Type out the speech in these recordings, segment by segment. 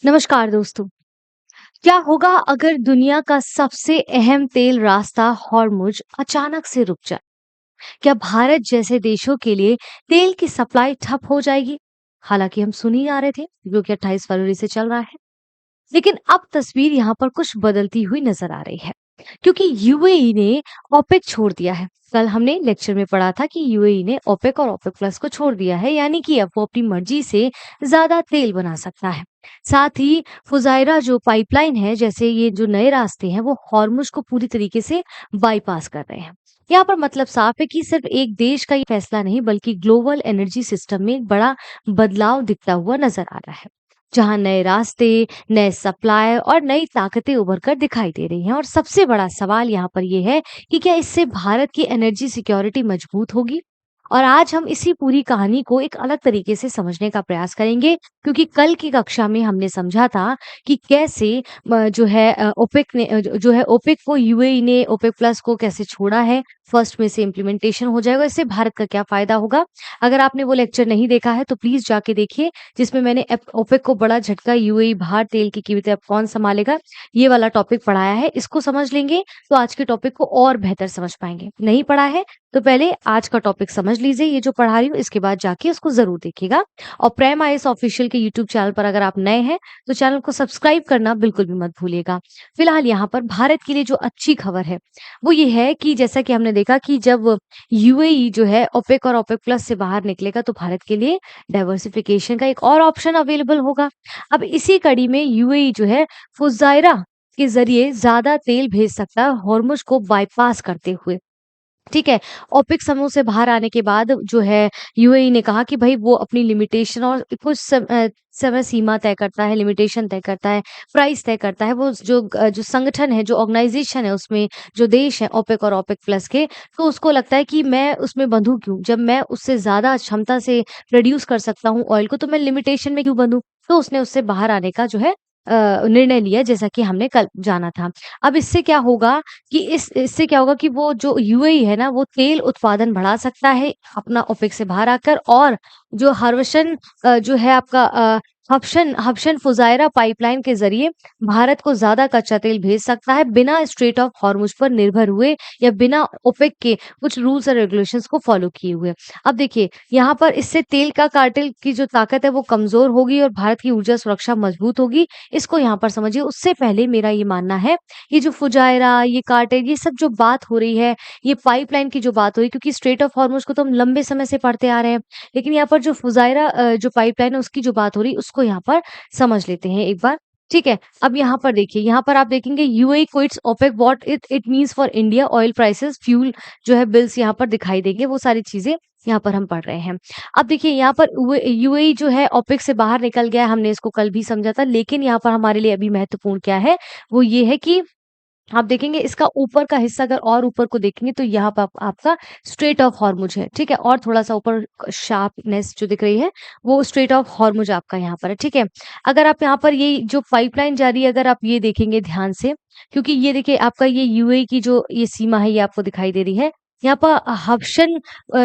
नमस्कार दोस्तों। क्या होगा अगर दुनिया का सबसे अहम तेल रास्ता हॉर्मुज अचानक से रुक जाए? क्या भारत जैसे देशों के लिए तेल की सप्लाई ठप हो जाएगी? हालांकि हम सुन ही आ रहे थे, जो कि 28 फरवरी से चल रहा है। लेकिन अब तस्वीर यहाँ पर कुछ बदलती हुई नजर आ रही है, क्योंकि यूएई ने ओपेक छोड़ दिया है। कल हमने लेक्चर में पढ़ा था कि यूएई ने ओपेक और ओपेक प्लस को छोड़ दिया है, यानी कि अब वो अपनी मर्जी से ज्यादा तेल बना सकता है। साथ ही फुजायरा जो पाइपलाइन है, जैसे ये जो नए रास्ते हैं, वो हॉर्मुज को पूरी तरीके से बाईपास कर रहे हैं। यहाँ पर मतलब साफ है कि सिर्फ एक देश का ये फैसला नहीं, बल्कि ग्लोबल एनर्जी सिस्टम में एक बड़ा बदलाव दिखता हुआ नजर आ रहा है, जहां नए रास्ते, नए सप्लाई और नई ताकतें उभर कर दिखाई दे रही हैं। और सबसे बड़ा सवाल यहाँ पर ये है कि क्या इससे भारत की एनर्जी सिक्योरिटी मजबूत होगी? और आज हम इसी पूरी कहानी को एक अलग तरीके से समझने का प्रयास करेंगे, क्योंकि कल की कक्षा में हमने समझा था कि कैसे जो है ओपेक ने जो है ओपेक को यूएई ने ओपेक प्लस को कैसे छोड़ा है। फर्स्ट में से इम्प्लीमेंटेशन हो जाएगा, इससे भारत का क्या फायदा होगा। अगर आपने वो लेक्चर नहीं देखा है तो प्लीज जाके देखिए, जिसमें मैंने ओपेक को बड़ा झटका, यूएई बाहर तेल की कीमतें अब कौन संभालेगा, ये वाला टॉपिक पढ़ाया है। इसको समझ लेंगे तो आज के टॉपिक को और बेहतर समझ पाएंगे। नहीं पढ़ा है तो पहले आज का टॉपिक समझ लीजिए, ये जो पढ़ा रही हूँ, इसके बाद जाके उसको जरूर देखिएगा। और प्राइम आईएएस ऑफिशियल के यूट्यूब चैनल पर अगर आप नए हैं तो चैनल को सब्सक्राइब करना बिल्कुल भी मत भूलिएगा। फिलहाल यहाँ पर भारत के लिए जो अच्छी खबर है वो ये है कि जैसा कि हमने देखा कि जब यूएई जो है ओपेक और ओपेक प्लस से बाहर निकलेगा तो भारत के लिए डाइवर्सिफिकेशन का एक और ऑप्शन अवेलेबल होगा। अब इसी कड़ी में यूएई जो है फुजायरा के जरिए ज्यादा तेल भेज सकता है हॉर्मुज को बाईपास करते हुए। ठीक है। ओपेक समूह से बाहर आने के बाद जो है यूएई ने कहा कि भाई वो अपनी लिमिटेशन और कुछ समय सीमा तय करता है, लिमिटेशन तय करता है, प्राइस तय करता है। वो जो संगठन है, जो ऑर्गेनाइजेशन है, उसमें जो देश है ओपेक और ओपेक प्लस के, तो उसको लगता है कि मैं उसमें बंधूँ क्यों? जब मैं उससे ज़्यादा क्षमता से प्रोड्यूस कर सकता हूँ ऑयल को, तो मैं लिमिटेशन में क्यों बंधूँ? तो उसने उससे बाहर आने का जो है निर्णय लिया, जैसा कि हमने कल जाना था। अब इससे क्या होगा कि इससे क्या होगा कि वो जो यूएई है ना, वो तेल उत्पादन बढ़ा सकता है अपना ओपेक से बाहर आकर, और जो जो है आपका हबशन हबशन फुजायरा पाइपलाइन के जरिए भारत को ज्यादा कच्चा तेल भेज सकता है, बिना स्ट्रेट ऑफ हॉर्मुज पर निर्भर हुए या बिना ओपेक के कुछ रूल्स और रेगुलेशंस को फॉलो किए हुए। अब देखिए, यहाँ पर इससे तेल का कार्टेल की जो ताकत है वो कमजोर होगी और भारत की ऊर्जा सुरक्षा मजबूत होगी। इसको यहाँ पर समझिए। उससे पहले मेरा ये मानना है, ये जो फुजायरा, ये कार्टेल, ये सब जो बात हो रही है, ये पाइपलाइन की जो बात हो रही है, क्योंकि स्ट्रेट ऑफ हॉर्मुज को तो हम लंबे समय से पढ़ते आ रहे हैं, लेकिन यहाँ पर जो फुजायरा जो पाइपलाइन है उसकी जो बात हो रही है, उसको यहाँ पर समझ लेते हैं एक बार। ठीक है। अब यहाँ पर देखिए, यहाँ पर आप देखेंगे UAE quits OPEC, what it means for India, oil prices, fuel जो है बिल्स यहाँ पर दिखाई देंगे। वो सारी चीजें यहाँ पर हम पढ़ रहे हैं। अब देखिए, यहाँ पर यूएई जो है ओपेक से बाहर निकल गया है, हमने इसको कल भी समझा था, लेकिन यहाँ पर हमारे लिए अभी महत्वपूर्ण क्या है, वो ये है कि आप देखेंगे इसका ऊपर का हिस्सा, अगर और ऊपर को देखेंगे तो यहाँ पर आपका स्ट्रेट ऑफ हॉर्मुज है। ठीक है। और थोड़ा सा ऊपर शार्पनेस जो दिख रही है, वो स्ट्रेट ऑफ हॉर्मुज आपका यहाँ पर है। ठीक है। अगर आप यहाँ पर ये जो पाइपलाइन जा रही है, अगर आप ये देखेंगे ध्यान से, क्योंकि ये देखिए आपका ये यूएई की जो ये सीमा है, ये आपको दिखाई दे रही है। यहाँ पर हबशन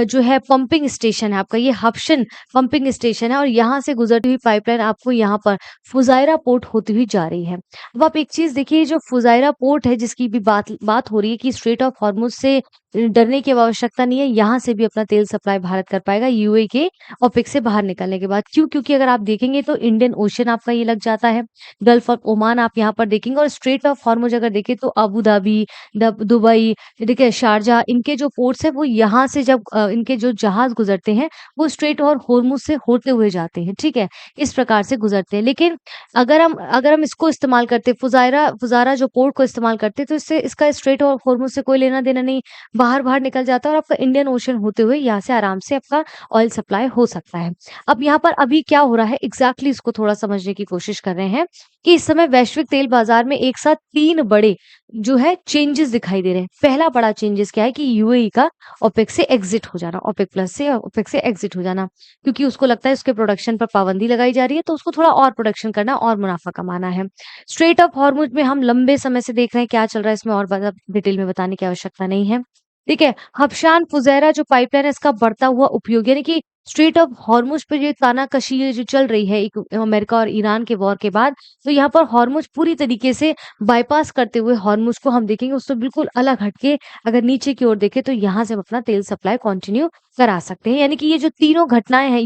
जो है पंपिंग स्टेशन है आपका, ये हबशन पंपिंग स्टेशन है, और यहाँ से गुजरती हुई पाइपलाइन आपको यहाँ पर फुजायरा पोर्ट होती हुई जा रही है। अब आप एक चीज देखिए, जो फुजायरा पोर्ट है, जिसकी भी बात बात हो रही है कि स्ट्रेट ऑफ हॉर्मुज से डरने की अब आवश्यकता नहीं है, यहाँ से भी अपना तेल सप्लाई भारत कर पाएगा यूएई के ओपेक से बाहर निकलने के बाद। क्यों? क्योंकि अगर आप देखेंगे तो इंडियन ओशन आपका ये लग जाता है, गल्फ ऑफ ओमान आप यहाँ पर देखेंगे, और स्ट्रेट ऑफ हॉर्मुज अगर देखें तो अबू धाबी, दुबई, देखिए शारजा, इनके जो पोर्ट्स है वो यहाँ से जब इनके जो जहाज गुजरते हैं, वो स्ट्रेट और हॉर्मुज से होते हुए जाते हैं। ठीक है। इस प्रकार से गुजरते हैं। लेकिन अगर हम इसको इस्तेमाल करते, फुजायरा फुजारा जो पोर्ट को इस्तेमाल करते, तो इससे इसका स्ट्रेट और हॉर्मुज से कोई लेना देना नहीं, बाहर बाहर निकल जाता है और आपका इंडियन ओशन होते हुए यहाँ से आराम से आपका ऑयल सप्लाई हो सकता है। अब यहाँ पर अभी क्या हो रहा है एग्जैक्टली, इसको थोड़ा समझने की कोशिश कर रहे हैं कि इस समय वैश्विक तेल बाजार में एक साथ तीन बड़े जो है चेंजेस दिखाई दे रहे हैं। पहला बड़ा चेंजेस क्या है कि यूएई का ओपेक से एग्जिट हो जाना, ओपेक प्लस से ओपेक से एग्जिट हो जाना, क्योंकि उसको लगता है उसके प्रोडक्शन पर पाबंदी लगाई जा रही है, तो उसको थोड़ा और प्रोडक्शन करना और मुनाफा कमाना है। स्ट्रेट ऑफ हॉर्मुज में हम लंबे समय से देख रहे हैं क्या चल रहा है, इसमें और ज्यादा डिटेल में बताने की आवश्यकता नहीं है। ठीक है। हबशान फुजैरा जो पाइपलाइन है, इसका बढ़ता हुआ उपयोग, यानी कि स्ट्रेट ऑफ हॉर्मुज़ पे ये तानाकशी ये जो चल रही है एक अमेरिका और ईरान के वॉर के बाद, तो यहाँ पर हॉर्मुज़ पूरी तरीके से बायपास करते हुए हॉर्मुज़ को हम देखेंगे उससे बिल्कुल अलग हट के अगर नीचे की ओर देखें तो यहाँ से हम अपना तेल सप्लाई कंटिन्यू करा सकते हैं। यानी कि ये जो तीनों घटनाएँ हैं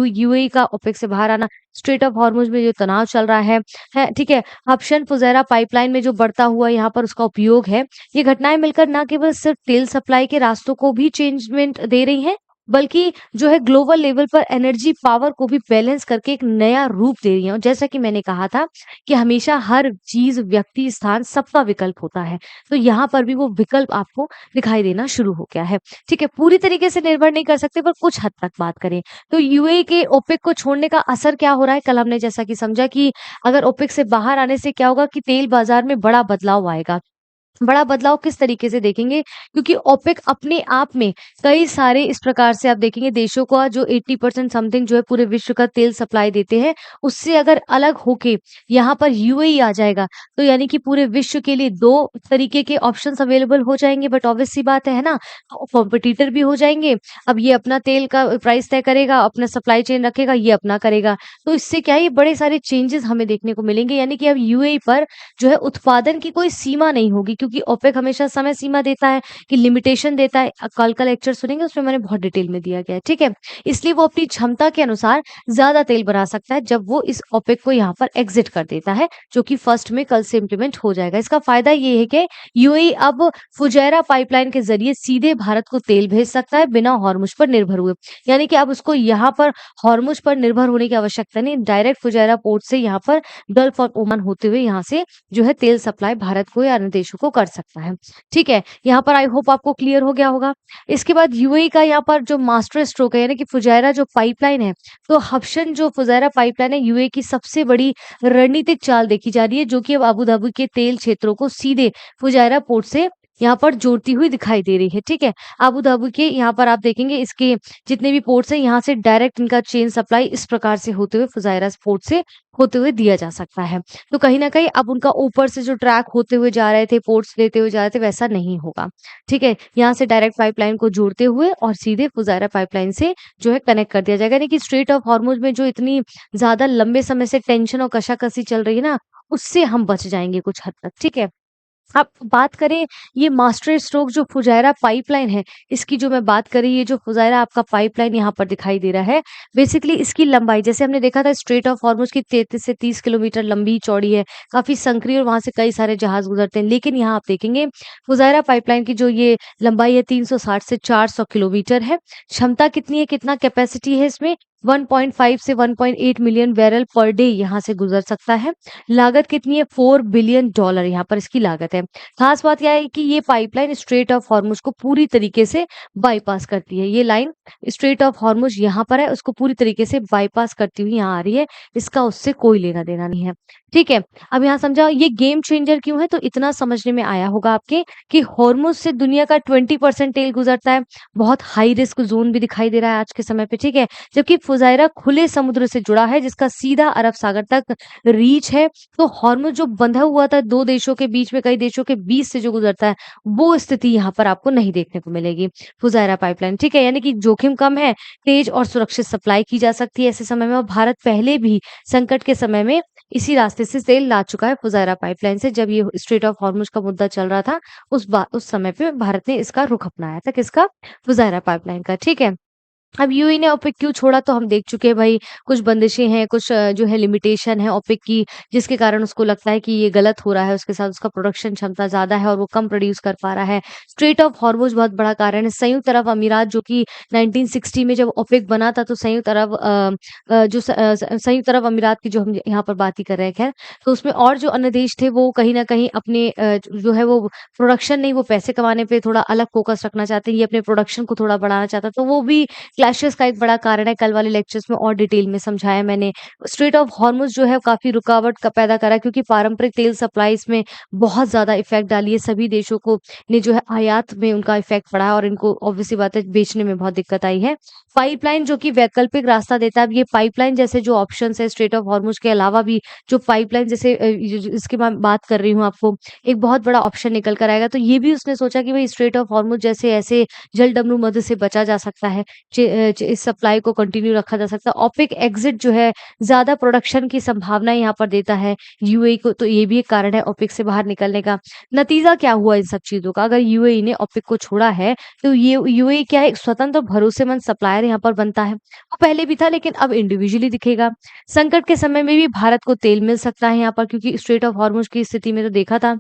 यूएई का ओपेक से बाहर आना, स्ट्रेट ऑफ हॉर्मुज़ में जो तनाव चल रहा है, ठीक है? हाबशान फुजैरा पाइपलाइन में जो बढ़ता हुआ यहाँ पर उसका उपयोग है, ये घटनाएँ मिलकर ना केवल सिर्फ तेल सप्लाई के रास्तों को भी चेंजमेंट दे रही हैं, बल्कि जो है ग्लोबल लेवल पर एनर्जी पावर को भी बैलेंस करके एक नया रूप दे रही हैं। और जैसा कि मैंने कहा था कि हमेशा हर चीज़, व्यक्ति, स्थान सबका विकल्प होता है। तो यहाँ पर भी वो विकल्प आपको दिखाई देना शुरू हो गया है। ठीक है, पूरी तरीके से निर्भर नहीं कर सकते पर कुछ हद तक बात करें, तो यूएई के ओपेक को छोड़ने का असर क्या हो रहा है? कल हमने जैसा कि समझा कि अगर ओपेक से बाहर आने से क्या होगा कि तेल बाज़ार में बड़ा बदलाव आएगा। बड़ा बदलाव किस तरीके से देखेंगे? क्योंकि ओपेक अपने आप में कई सारे इस प्रकार से आप देखेंगे देशों का जो 80% समथिंग जो है पूरे विश्व का तेल सप्लाई देते हैं, उससे अगर अलग होके यहाँ पर यूएई आ जाएगा, तो यानी कि पूरे विश्व के लिए 2 तरीके के ऑप्शंस अवेलेबल हो जाएँगे। बट ऑब्वियस सी बात है ना? कॉम्पिटिटर भी हो जाएँगे। अब ये अपना तेल का प्राइस तय करेगा, अपना सप्लाई चेन रखेगा, ये अपना करेगा। तो इससे क्या है, ये बड़े सारे चेंजेज़ हमें देखने को मिलेंगे। यानी कि अब यूएई पर जो है उत्पादन की कोई सीमा नहीं होगी, क्योंकि ओपेक हमेशा समय सीमा देता है कि लिमिटेशन देता है। कल का लेक्चर सुनेंगे उसमें मैंने बहुत डिटेल में दिया गया है, ठीक है? इसलिए वो अपनी क्षमता के अनुसार ज़्यादा तेल बना सकता है जब वो इस ओपेक को यहाँ पर एग्ज़िट कर देता है, जो कि फर्स्ट में कल से इम्प्लीमेंट हो जाएगा। इसका फ़ायदा ये है कि यूएई अब फुजैरा पाइपलाइन के ज़रिए सीधे भारत को तेल भेज सकता है बिना हॉर्मुज़ पर निर्भर हुए। यानी कि अब उसको यहाँ पर हॉर्मुज़ पर निर्भर होने की आवश्यकता नहीं, डायरेक्ट फुजैरा पोर्ट से यहाँ पर गल्फ और ओमान होते हुए यहाँ से जो है तेल सप्लाई भारत को या अन्य देशों को कर सकता है। ठीक है? यहाँ पर आई होप आपको क्लियर हो गया होगा। इसके बाद यूएई का यहाँ पर जो मास्टर स्ट्रोक है यानी कि फुजैरा जो पाइपलाइन है, तो हबशन जो फुजैरा पाइपलाइन है यूएई की सबसे बड़ी रणनीतिक चाल देखी जा रही है, जो कि अब अबू धाबी के तेल क्षेत्रों को सीधे फुजैरा पोर्ट से यहाँ पर जोड़ती हुई दिखाई दे रही है। ठीक है? अबू धाबी के यहाँ पर आप देखेंगे इसके जितने भी पोर्ट्स हैं यहाँ से डायरेक्ट इनका चेन सप्लाई इस प्रकार से होते हुए फुजैरा पोर्ट से होते हुए दिया जा सकता है। तो कहीं न कहीं अब उनका ऊपर से जो ट्रैक होते हुए जा रहे थे, पोर्ट्स लेते हुए जा रहे थे, वैसा नहीं होगा। ठीक है? यहाँ से डायरेक्ट पाइपलाइन को जोड़ते हुए और सीधे फुजायरा पाइपलाइन से जो है कनेक्ट कर दिया जाएगा। यानी कि स्ट्रेट ऑफ हॉर्मुज़ में जो इतनी ज़्यादा लंबे समय से टेंशन और कशाकशी चल रही है ना, उससे हम बच जाएँगे कुछ हद तक। ठीक है? अब बात करें ये मास्टर स्ट्रोक जो फुजायरा पाइपलाइन है, इसकी जो मैं बात करी ये जो फुजायरा आपका पाइपलाइन यहाँ पर दिखाई दे रहा है, बेसिकली इसकी लंबाई जैसे हमने देखा था स्ट्रेट ऑफ हॉर्मुज़ की 33 से 30 किलोमीटर लंबी चौड़ी है, काफ़ी संकरी और वहाँ से कई सारे जहाज़ गुज़रते हैं। लेकिन यहाँ आप देखेंगे फुजायरा पाइपलाइन की जो ये लंबाई है 360 से 400 किलोमीटर है। क्षमता कितनी है, कितना कैपेसिटी है इसमें 1.5 से 1.8 मिलियन बैरल पर डे यहाँ से गुज़र सकता है। लागत कितनी है? $4 बिलियन यहाँ पर इसकी लागत है। खास बात क्या है कि ये पाइपलाइन स्ट्रेट ऑफ हॉर्मुज़ को पूरी तरीके से बाईपास करती है। ये लाइन स्ट्रेट ऑफ हॉर्मुज़ यहाँ पर है, उसको पूरी तरीके से बाईपास करती हुई यहाँ आ रही है। इसका उससे कोई लेना-देना नहीं है। ठीक है? अब यहाँ समझा ये गेम चेंजर क्यों है? तो इतना समझने में आया होगा आपके कि हॉर्मुज़ से दुनिया का 20% तेल गुज़रता है। बहुत हाई रिस्क ज़ोन भी दिखाई दे रहा है आज के समय पे, ठीक है? जबकि फुजायरा खुले समुद्र से जुड़ा है जिसका सीधा अरब सागर तक रीच है। तो हॉर्मुज़ जो बंधा हुआ था 2 देशों के बीच में, कई देशों के बीच से जो गुज़रता है, वो स्थिति यहाँ पर आपको नहीं देखने को मिलेगी, फुजायरा पाइपलाइन, ठीक है? यानी कि जोखिम कम है, तेज़ और सुरक्षित सप्लाई की जा सकती है ऐसे समय में और भारत पहले भी संकट के समय में इसी रास्ते से तेल ला चुका है फुजायरा पाइपलाइन से। जब ये स्ट्रेट ऑफ हॉर्मुज़ का मुद्दा चल रहा था, उस समय पे भारत ने इसका रुख अपनाया था, किसका? फुजायरा पाइपलाइन का, ठीक है? अब यूएई ने ओपेक क्यों छोड़ा तो हम देख चुके हैं भाई, कुछ बंदिशें हैं, कुछ जो है लिमिटेशन है ओपेक की, जिसके कारण उसको लगता है कि ये गलत हो रहा है, उसके साथ उसका प्रोडक्शन क्षमता ज़्यादा है और वो कम प्रोड्यूस कर पा रहा है। स्ट्रेट ऑफ हॉर्मुज़ बहुत बड़ा कारण है। संयुक्त अरब अमीरात जो कि 1960 में जब ओपेक बना था तो संयुक्त अरब अमीरात की जो हम यहाँ पर बात ही कर रहे हैं खैर, तो उसमें और जो अन्य देश थे वो कहीं न कहीं अपने जो है वो प्रोडक्शन नहीं, वो पैसे कमाने पे थोड़ा अलग फ़ोकस रखना चाहते हैं, ये अपने प्रोडक्शन को थोड़ा बढ़ाना चाहता है, तो वो भी क्लैशेस का एक बड़ा कारण है। कल वाले लेक्चर्स में और डिटेल में समझाया मैंने। स्ट्रेट ऑफ हॉर्मुज़ जो है काफ़ी रुकावट का पैदा करा क्योंकि पारंपरिक तेल सप्लाईज़ में बहुत ज़्यादा इफ़ेक्ट डाली है। सभी देशों को ने जो है आयात में उनका इफ़ेक्ट पड़ा है और इनको ऑब्वियस सी बात है बेचने में बहुत दिक्कत आई है। पाइपलाइन जो कि वैकल्पिक रास्ता देता है, अब ये पाइपलाइन जैसे जो ऑप्शंस है स्ट्रेट ऑफ हॉर्मुज़ के अलावा भी जो पाइपलाइन जैसे ये जो इसकी मैं बात कर रही हूँ आपको, एक बहुत बड़ा ऑप्शन निकल कर आएगा। तो ये भी उसने सोचा कि भई स्ट्रेट ऑफ हॉर्मुज़ जैसे ऐसे जलडमरू मध्य से बचा जा सकता है। इस सप्लाई को कंटिन्यू रखा जा सकता है। ओपेक एग्ज़िट जो है ज़्यादा प्रोडक्शन की संभावना यहाँ पर देता है यूएई को, तो ये भी एक कारण है ओपेक से बाहर निकलने का। नतीजा क्या हुआ इन सब चीज़ों का? अगर यूएई ने ओपेक को छोड़ा है, तो ये यूएई क्या है, एक स्वतंत्र और भरोसेमंद सप्लायर यहाँ पर बनता है। वो पहले भी था लेकिन अब इंडिविजुअली दिखेगा। संकट के समय में भी भारत को तेल मिल सकता है यहाँ पर, क्योंकि स्ट्रेट ऑफ हॉर्मुज़ की स्थिति में तो देखा था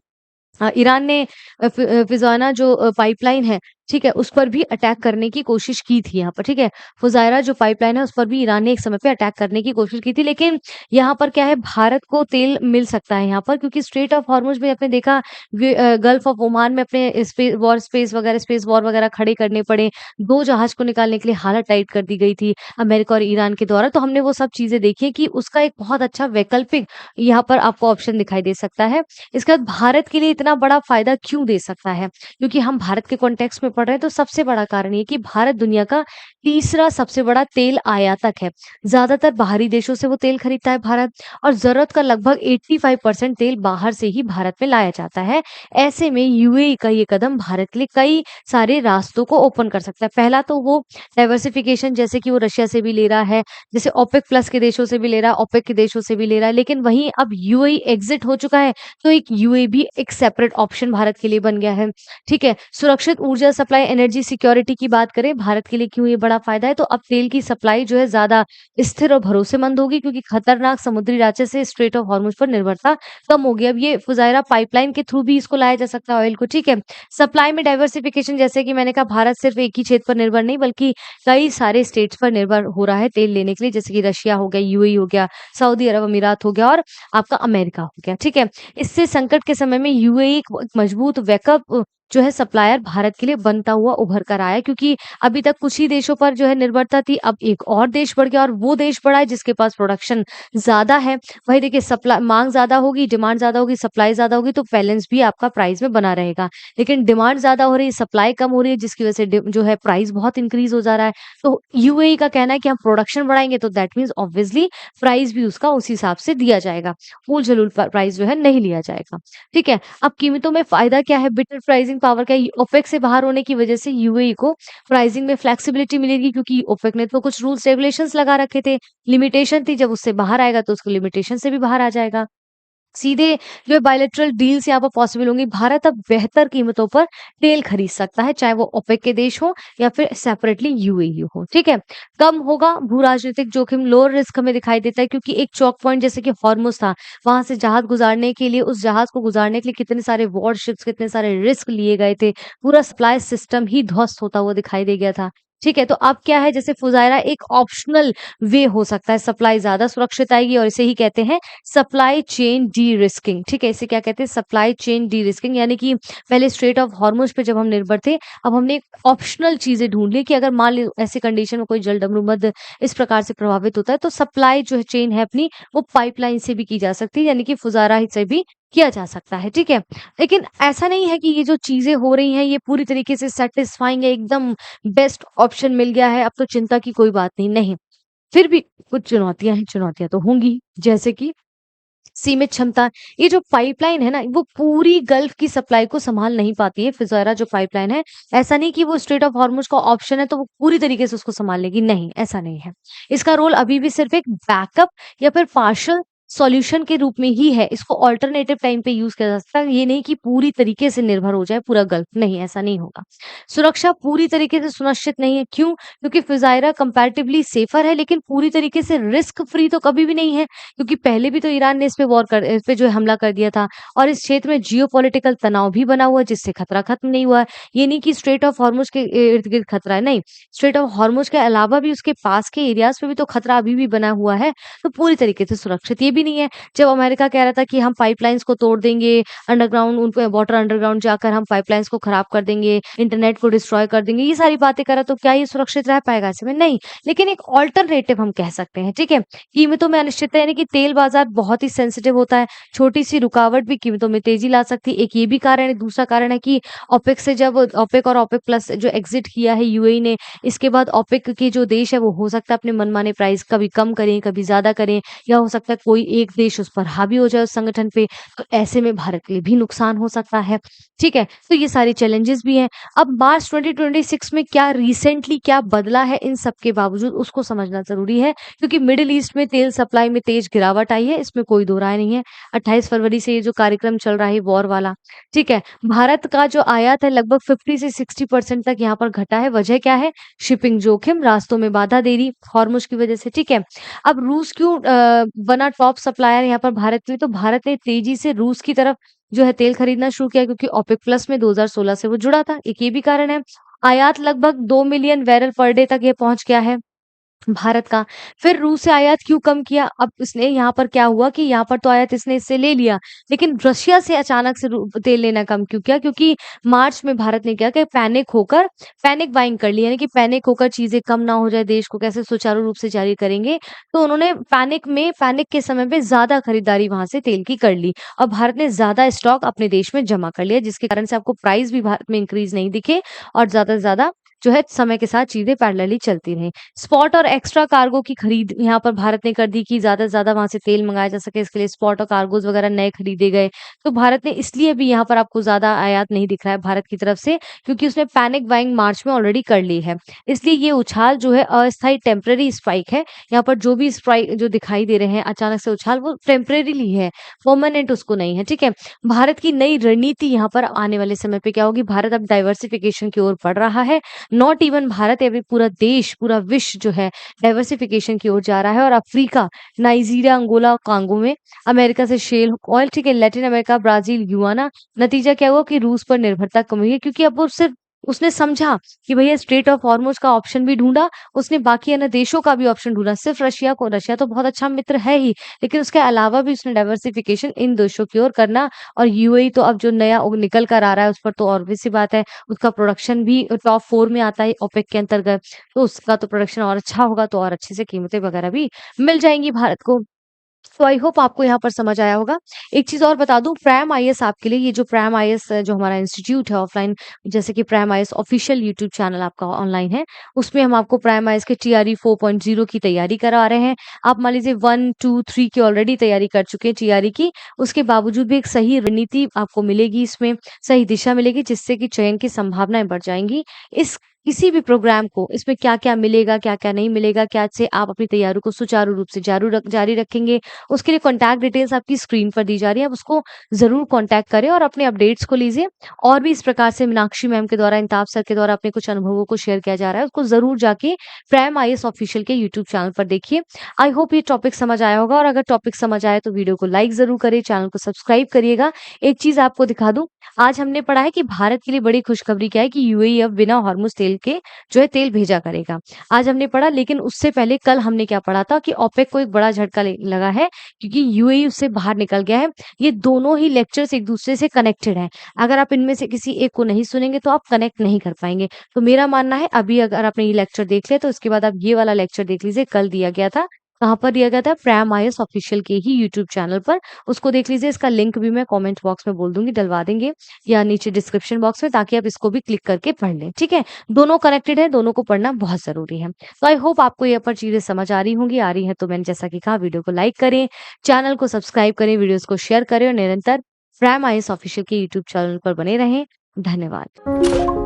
ईरान ने फिज़ाना जो पाइपलाइन है, ठीक है? उस पर भी अटैक करने की कोशिश की थी यहाँ पर, ठीक है? फुज़ायरा जो पाइपलाइन है, उस पर भी ईरान ने एक समय पे अटैक करने की कोशिश की थी, लेकिन यहाँ पर क्या है, भारत को तेल मिल सकता है यहाँ पर, क्योंकि स्ट्रेट ऑफ हॉर्मुज़ में आपने देखा गल्फ ऑफ ओमान में अपने स्पेस वॉर वगैरह खड़े करने पड़े। 2 जहाज़ को निकालने के लिए हालत टाइट कर दी गई थी अमेरिका और ईरान के द्वारा। तो हमने वो सब चीज़ें देखी हैं कि उसका एक बहुत अच्छा वैकल्पिक यहाँ पर आपको ऑप्शन दिखाई दे सकता है। इसके बाद भारत के लिए इतना बड़ा फ़ायदा क्यों दे सकता है? क्योंकि हम भारत के कॉन्टेक्स्ट में पढ़ रहे हैं, तो सबसे बड़ा कारण ये कि भारत दुनिया का तीसरा सबसे बड़ा तेल आयातक है। ज़्यादातर बाहरी देशों से वो तेल खरीदता है भारत, और ज़रूरत का लगभग 85% तेल बाहर से ही भारत में लाया जाता है। ऐसे में यूएई का ये कदम भारत के लिए कई सारे रास्तों को ओपन कर सकता है। पहला तो वो डाइवर्सिफ़िकेशन, जैसे कि वो रशिया से भी ले रहा है, जैसे ओपेक प्लस के देशों से भी ले रहा है, ओपेक के देशों से भी ले रहा है, लेकिन वहीं अब यूएई एग्ज़िट हो चुका है, तो एक यूएई भी एक सेपरेट ऑप्शन भारत के लिए बन गया है। ठीक है? सुरक्षित ऊर्जा सप्लाई, एनर्जी सिक्योरिटी की बात करें, भारत के लिए क्यों ये बड़ा फ़ायदा है, तो अब तेल की सप्लाई जो है ज़्यादा स्थिर और भरोसेमंद होगी, क्योंकि खतरनाक समुद्री रास्ते से स्ट्रेट ऑफ हॉर्मुज़ पर निर्भरता कम होगी। अब ये फुजायरा पाइपलाइन के थ्रू भी इसको लाया जा सकता है ऑयल को, ठीक है? सप्लाई में डाइवर्सिफिकेशन, जैसे कि मैंने कहा, भारत सिर्फ एक ही क्षेत्र पर निर्भर नहीं, बल्कि कई सारे स्टेट्स पर निर्भर हो रहा है तेल लेने के लिए, जैसे कि रशिया हो गया, यूएई हो गया, सऊदी अरब अमीरात हो गया और आपका अमेरिका हो गया, ठीक है? इससे संकट के समय में यूएई एक मजबूत बैकअप जो है सप्लायर भारत के लिए बनता हुआ उभर कर आया है, क्योंकि अभी तक कुछ ही देशों पर जो है निर्भरता थी, अब एक और देश बढ़ गया, और वो देश बढ़ा है जिसके पास प्रोडक्शन ज़्यादा है। वही देखिए, सप्लाई माँग ज़्यादा होगी, डिमांड ज़्यादा होगी, सप्लाई ज़्यादा होगी, तो बैलेंस भी आपका प्राइस में बना रहेगा। लेकिन डिमांड ज़्यादा हो रही है, सप्लाई कम हो रही है, जिसकी वजह से जो है प्राइस बहुत इंक्रीज़ हो जा रहा है। तो यूएई का कहना है कि हम प्रोडक्शन बढ़ाएँगे, तो दैट मीन्स ऑब्वियसली प्राइस भी उसका उस हिसाब से दिया जाएगा। फूल-ज़रूल प्राइस जो है नहीं लिया जाएगा। ठीक है? अब कीमतों में फ़ायदा क्या है? बेटर प्राइसिंग पावर क्या है? ओपेक से बाहर होने की वजह से यूएई को प्राइसिंग में फ्लेक्सिबिलिटी मिलेगी, क्योंकि ओपेक ने तो कुछ रूल्स रेगुलेशंस लगा रखे थे, लिमिटेशन थी, जब उससे बाहर आएगा तो उसको लिमिटेशन से भी बाहर आ जाएगा। सीधे जो है बायलैटरल डील्स यहाँ पर पॉसिबल होंगी। भारत अब बेहतर कीमतों पर तेल खरीद सकता है, चाहे वो ओपेक के देश हों या फिर सेपरेटली यूएई हो, ठीक है? कम होगा भू-राजनीतिक जोखिम, लोअर रिस्क हमें दिखाई देता है, क्योंकि एक चोक पॉइंट जैसे कि हॉर्मुज़ था, वहाँ से जहाज़ गुज़ारने के लिए, उस जहाज़ को गुज़ारने के लिए कितने सारे वॉरशिप्स, कितने सारे रिस्क लिए गए थे। पूरा सप्लाई सिस्टम ही ध्वस्त होता हुआ दिखाई दे गया था। ठीक है? तो अब क्या है, जैसे फुजायरा एक ऑप्शनल वे हो सकता है, सप्लाई ज़्यादा सुरक्षित आएगी, और इसे ही कहते हैं सप्लाई चेन डी-रिस्किंग, ठीक है? इसे क्या कहते हैं? सप्लाई चेन डी-रिस्किंग, यानी कि पहले स्ट्रेट ऑफ हॉर्मुज़ पे जब हम निर्भर थे, अब हमने एक ऑप्शनल चीज़ें ढूँढ ली कि अगर मान ली ऐसी कंडीशन में कोई जलडमरूमंद इस प्रकार से प्रभावित होता है, तो सप्लाई जो है चेन है अपनी, वो पाइपलाइन से भी की जा सकती है, यानी कि फुजारा ही से भी किया जा सकता है, ठीक है? लेकिन ऐसा नहीं है कि ये जो चीज़ें हो रही हैं, ये पूरी तरीके से सैटिस्फाइंग है, एकदम बेस्ट ऑप्शन मिल गया है, अब तो चिंता की कोई बात नहीं, नहीं। फिर भी कुछ चुनौतियाँ हैं, चुनौतियाँ तो होंगी, जैसे कि सीमित क्षमता। ये जो पाइपलाइन है ना, वो पूरी गल्फ की सप्लाई को सँभाल नहीं पाती है, फिज़ायरा जो पाइपलाइन है। ऐसा नहीं कि वो स्ट्रेट ऑफ हॉर्मुज़ का ऑप्शन है, तो वो पूरी तरीके से उसको सँभाल लेगी, नहीं, ऐसा नहीं है। इसका रोल अभी भी सिर्फ़ एक बैकअप या फिर पार्शियल सॉल्यूशन के रूप में ही है। इसको अल्टरनेटिव टाइम पे यूज़ किया जा सकता है, ये नहीं कि पूरी तरीके से निर्भर हो जाए पूरा गल्फ, नहीं, ऐसा नहीं होगा। सुरक्षा पूरी तरीके से सुनिश्चित नहीं है, क्यों? क्योंकि फिज़ायरा कंपैरेटिवली सेफ़र है, लेकिन पूरी तरीके से रिस्क फ्री तो कभी भी नहीं है। क्योंकि पहले भी तो ईरान ने इस पे जो है हमला कर दिया था, और इस क्षेत्र में जियोपॉलिटिकल तनाव भी बना हुआ है, जिससे खतरा खत्म नहीं हुआ है। ये नहीं कि स्ट्रेट ऑफ हॉर्मुज़ के इर्द-गिर्द खतरा है, नहीं। स्ट्रेट ऑफ हॉर्मुज़ के अलावा भी उसके पास के एरियाज़ पे भी तो खतरा अभी भी बना हुआ है, तो पूरी तरीके से सुरक्षित ये भी नहीं है। जब अमेरिका कह रहा था कि हम पाइपलाइन्स को तोड़ देंगे, अंडरग्राउंड उन पे वाटर अंडरग्राउंड जाकर हम पाइपलाइन्स को खराब कर देंगे, इंटरनेट को डिस्ट्रॉय कर देंगे, ये सारी बातें करा, तो क्या ये सुरक्षित रह पाएगा ऐसे में? नहीं। लेकिन एक अल्टरनेटिव हम कह सकते हैं, ठीक है? कीमतों में अनिश्चितता, यानी कि तेल बाजार बहुत ही सेंसिटिव होता है, छोटी-सी रुकावट भी कीमतों में तेज़ी ला सकती है, एक ये भी कारण है। दूसरा कारण है कि ओपेक से जब ओपेक और ओपेक प्लस जो एग्ज़िट किया है यूएई ने, इसके बाद ओपेक के जो देश है, वो हो सकता है अपने मनमाने प्राइस कभी कम करें, कभी ज़्यादा करें, या हो सकता है कोई एक देश उस पर हावी हो जाए उस संगठन पे, तो ऐसे में भारत के लिए भी नुकसान हो सकता है। ठीक है? तो ये सारे चैलेंजेस भी हैं। अब मार्च 2026 में क्या रिसेंटली क्या बदला है इन सब के बावजूद उसको समझना ज़रूरी है, क्योंकि मिडल ईस्ट में तेल सप्लाई में तेज़ गिरावट आई है, इसमें कोई दो राय नहीं है। 28 फरवरी से ये जो कार्यक्रम चल रहा है वॉर वाला, ठीक है? भारत का जो आयात है लगभग 50 से 60% तक यहाँ पर घटा है। वजह क्या है? शिपिंग जोखिम, रास्तों में बाधा देरी, हॉर्मुज़ की वजह से, ठीक है? अब रूस क्यों बना टॉप सप्लायर यहाँ पर भारत के लिए? तो भारत ने तेज़ी से रूस की तरफ जो है तेल खरीदना शुरू किया, क्योंकि ओपेक प्लस में 2016 से वो जुड़ा था। एक ये भी कारण है। आयात लगभग 2 मिलियन बैरल पर डे तक ये पहुँच गया है। भारत का। फिर रूस से आयात क्यों कम किया? अब इसने यहाँ पर क्या हुआ कि यहाँ पर तो आयात इसने इससे ले लिया, लेकिन रशिया से अचानक से तेल लेना कम क्यों किया? क्योंकि मार्च में भारत ने क्या कि पैनिक बाइंग कर ली, यानी कि पैनिक होकर चीजें कम ना हो जाए, देश को कैसे सुचारू रूप से जारी करेंगे। तो उन्होंने पैनिक के समय पे ज्यादा खरीदारी वहां से तेल की कर ली और भारत ने ज्यादा स्टॉक अपने देश में जमा कर लिया, जिसके कारण से आपको प्राइस भी भारत में इंक्रीज नहीं दिखे और ज्यादा से ज्यादा जो है समय के साथ चीजें पैरेलली चलती रहीं। स्पॉट और एक्स्ट्रा कार्गो की खरीद यहाँ पर भारत ने कर दी कि ज़्यादा से ज़्यादा वहाँ से तेल मंगाया जा सके, इसके लिए स्पॉट और कार्गोज़ वगैरह नए खरीदे गए। तो भारत ने इसलिए भी यहाँ पर आपको ज़्यादा आयात नहीं दिख रहा है भारत की तरफ से, क्योंकि उसने पैनिक बाइंग मार्च में ऑलरेडी कर ली है। इसलिए ये उछाल जो है अस्थायी टेम्परेरी स्पाइक है। यहाँ पर जो भी स्पाइक जो दिखाई दे रहे हैं अचानक से उछाल, वो टेम्परेरीली है, परमानेंट उसको नहीं है, ठीक है? भारत की नई रणनीति यहाँ पर आने वाले समय पे क्या होगी? भारत अब डाइवर्सिफिकेशन की ओर बढ़ रहा है। नॉट इवन भारत, अभी पूरा देश, पूरा विश्व जो है डाइवर्सिफिकेशन की ओर जा रहा है और अफ्रीका, नाइजीरिया, अंगोला, कांगो में अमेरिका से शेल ऑयल, ठीक है, लैटिन अमेरिका, ब्राजील, गुयाना। नतीजा क्या हुआ कि रूस पर निर्भरता कम हुई है, क्योंकि अब वो सिर्फ उसने समझा कि भैया स्ट्रेट ऑफ हॉर्मुज का ऑप्शन भी ढूंढा, उसने बाकी अन्य देशों का भी ऑप्शन ढूंढा, सिर्फ रशिया तो बहुत अच्छा मित्र है ही, लेकिन उसके अलावा भी उसने डाइवर्सिफिकेशन इन देशों की ओर करना। और यूएई तो अब जो नया निकल कर आ रहा है उस पर तो और भी सी बात है, उसका प्रोडक्शन भी टॉप 4 में आता है ओपेक के अंतर्गत, तो उसका तो प्रोडक्शन और अच्छा होगा, तो और अच्छे से कीमतें वगैरह भी मिल जाएँगी भारत को। तो आई होप आपको यहाँ पर समझ आया होगा। एक चीज़ और बता दूँ, प्राइम आईएएस आपके लिए, ये जो प्राइम आईएएस जो हमारा इंस्टीट्यूट है ऑफलाइन, जैसे कि prime IAS official YouTube channel आपका ऑनलाइन है, उसमें हम आपको प्राइम आईएएस के टीआरई 4.0 की तैयारी करा रहे हैं। आप मान लीजिए 1, 2, 3 की ऑलरेडी तैयारी कर चुके हैं टीआरई की, उसके बावजूद भी एक सही रणनीति आपको मिलेगी इसमें, सही दिशा मिलेगी, जिससे कि चयन की संभावनाएँ बढ़ जाएँगी। इस किसी भी प्रोग्राम को इसमें क्या-क्या मिलेगा, क्या-क्या नहीं मिलेगा, क्या से आप अपनी तैयारी को सुचारू रूप से जारी रखेंगे, उसके लिए कॉन्टैक्ट डिटेल्स आपकी स्क्रीन पर दी जा रही है। आप उसको ज़रूर कॉन्टैक्ट करें और अपने अपडेट्स को लीजिए। और भी इस प्रकार से मीनाक्षी मैम के द्वारा, इंताब सर के द्वारा अपने कुछ अनुभवों को शेयर किया जा रहा है, उसको ज़रूर जाके प्राइम आईएएस ऑफिशियल के यूट्यूब चैनल पर देखिए। आई होप ये टॉपिक समझ आया होगा, और अगर टॉपिक समझ आए तो वीडियो को लाइक ज़रूर करिए, चैनल को सब्सक्राइब करिएगा। एक चीज़ आपको दिखा दूँ, आज हमने पढ़ा है कि भारत के लिए बड़ी खुशखबरी क्या है कि यूएई अब बिना हॉर्मुज़ तेल के जो है तेल भेजा करेगा। आज हमने पढ़ा, लेकिन उससे पहले कल हमने क्या पढ़ा था कि ओपेक को एक बड़ा झटका लगा है, क्योंकि यूएई उससे बाहर निकल गया है। ये दोनों ही लेक्चर्स एक दूसरे से कनेक्टेड हैं। अगर आप इनमें से किसी एक को नहीं सुनेंगे तो आप कनेक्ट नहीं कर पाएँगे। तो मेरा मानना है, अभी अगर आपने ये लेक्चर देख लिया तो उसके बाद आप ये वाला लेक्चर देख लीजिए, कल दिया गया था। कहाँ पर दिया गया था? प्राइम आईएएस ऑफिशियल के ही यूट्यूब चैनल पर। उसको देख लीजिए। इसका लिंक भी मैं कमेंट बॉक्स में बोल दूँगी, डलवा देंगे, या नीचे डिस्क्रिप्शन बॉक्स में, ताकि आप इसको भी क्लिक करके पढ़ लें, ठीक है? दोनों कनेक्टेड है, दोनों को पढ़ना बहुत ज़रूरी है। तो आई होप आपको यहाँ पर चीज़ें समझ आ रही होंगी। आ रही हैं तो मैंने जैसा कि कहा, वीडियो को लाइक करें, चैनल को सब्सक्राइब करें, वीडियोज़ को शेयर करें और निरंतर प्राइम आईएएस ऑफिशियल के यूट्यूब चैनल पर बने रहें। धन्यवाद।